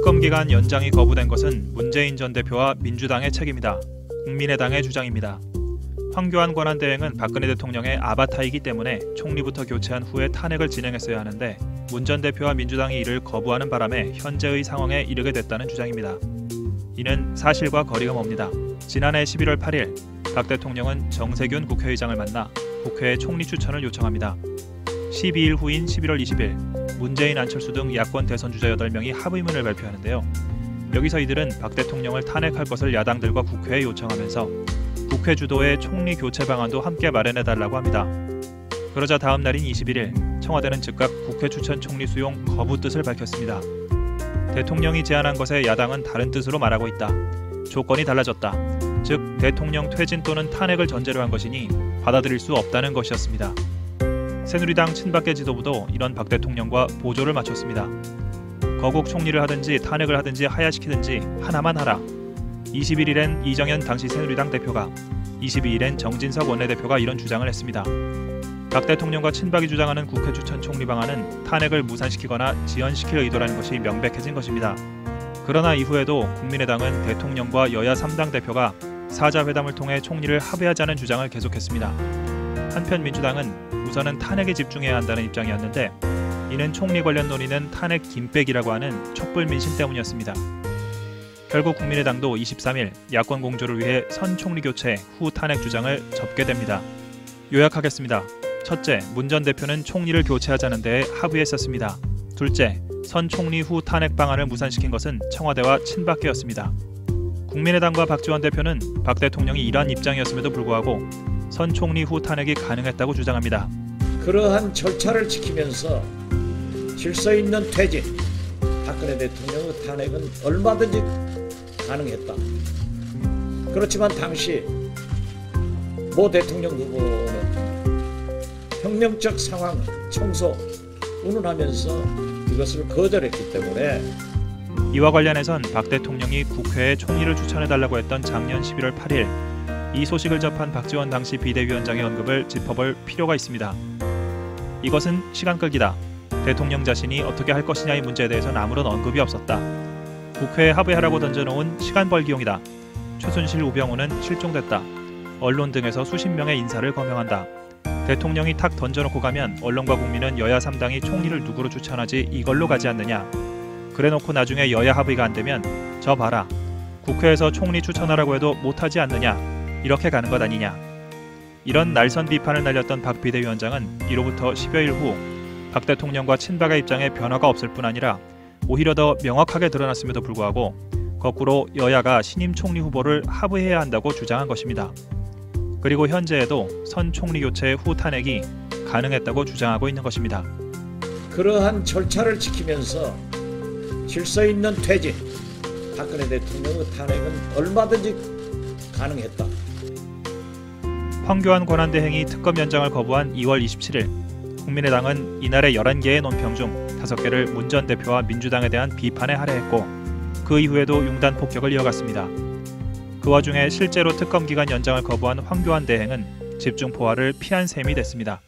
특검 기간 연장이 거부된 것은 문재인 전 대표와 민주당의 책임이다. 국민의당의 주장입니다. 황교안 권한대행은 박근혜 대통령의 아바타이기 때문에 총리부터 교체한 후에 탄핵을 진행했어야 하는데 문 전 대표와 민주당이 이를 거부하는 바람에 현재의 상황에 이르게 됐다는 주장입니다. 이는 사실과 거리가 멉니다. 지난해 11월 8일 박 대통령은 정세균 국회의장을 만나 국회에 총리 추천을 요청합니다. 12일 후인 11월 20일 문재인, 안철수 등 야권 대선 주자 8명이 합의문을 발표하는데요. 여기서 이들은 박 대통령을 탄핵할 것을 야당들과 국회에 요청하면서 국회 주도의 총리 교체 방안도 함께 마련해달라고 합니다. 그러자 다음 날인 21일 청와대는 즉각 국회 추천 총리 수용 거부 뜻을 밝혔습니다. 대통령이 제안한 것에 야당은 다른 뜻으로 말하고 있다. 조건이 달라졌다. 즉 대통령 퇴진 또는 탄핵을 전제로 한 것이니 받아들일 수 없다는 것이었습니다. 새누리당 친박계 지도부도 이런 박 대통령과 보조를 맞췄습니다. 거국 총리를 하든지 탄핵을 하든지 하야시키든지 하나만 하라. 21일엔 이정현 당시 새누리당 대표가, 22일엔 정진석 원내대표가 이런 주장을 했습니다. 박 대통령과 친박이 주장하는 국회 추천 총리 방안은 탄핵을 무산시키거나 지연시킬 의도라는 것이 명백해진 것입니다. 그러나 이후에도 국민의당은 대통령과 여야 3당 대표가 사자회담을 통해 총리를 합의하자는 주장을 계속했습니다. 한편 민주당은 우선은 탄핵에 집중해야 한다는 입장이었는데 이는 총리 관련 논의는 탄핵 김빼기라고 하는 촛불 민심 때문이었습니다. 결국 국민의당도 23일 야권 공조를 위해 선 총리 교체 후 탄핵 주장을 접게 됩니다. 요약하겠습니다. 첫째, 문 전 대표는 총리를 교체하자는 데에 합의했었습니다. 둘째, 선 총리 후 탄핵 방안을 무산시킨 것은 청와대와 친박계였습니다. 국민의당과 박지원 대표는 박 대통령이 이러한 입장이었음에도 불구하고 선 총리 후 탄핵이 가능했다고 주장합니다. 그러한 절차를 지키면서 질서 있는 퇴진, 박근혜 대통령의 탄핵은 얼마든지 가능했다. 그렇지만 당시 모 대통령 후보는 혁명적 상황 청소 운운하면서 이것을 거절했기 때문에 이와 관련해선 박 대통령이 국회에 총리를 추천해달라고 했던 작년 11월 8일 이 소식을 접한 박지원 당시 비대위원장의 언급을 짚어볼 필요가 있습니다. 이것은 시간 끌기다. 대통령 자신이 어떻게 할 것이냐의 문제에 대해서는 아무런 언급이 없었다. 국회에 합의하라고 던져놓은 시간 벌기용이다. 최순실, 우병우는 실종됐다. 언론 등에서 수십 명의 인사를 거명한다. 대통령이 탁 던져놓고 가면 언론과 국민은 여야 3당이 총리를 누구로 추천하지 이걸로 가지 않느냐. 그래놓고 나중에 여야 합의가 안 되면 저 봐라. 국회에서 총리 추천하라고 해도 못하지 않느냐. 이렇게 가는 것 아니냐. 이런 날선 비판을 날렸던 박 비대위원장은 이로부터 10여일 후 박 대통령과 친박의 입장에 변화가 없을 뿐 아니라 오히려 더 명확하게 드러났음에도 불구하고 거꾸로 여야가 신임 총리 후보를 합의해야 한다고 주장한 것입니다. 그리고 현재에도 선 총리 교체 후 탄핵이 가능했다고 주장하고 있는 것입니다. 그러한 절차를 지키면서 질서 있는 퇴진, 박근혜 대통령의 탄핵은 얼마든지 가능했다. 황교안 권한대행이 특검 연장을 거부한 2월 27일 국민의당은 이날의 11개의 논평 중 5개를 문 전 대표와 민주당에 대한 비판에 할애했고 그 이후에도 융단 폭격을 이어갔습니다. 그 와중에 실제로 특검 기간 연장을 거부한 황교안 대행은 집중 포화를 피한 셈이 됐습니다.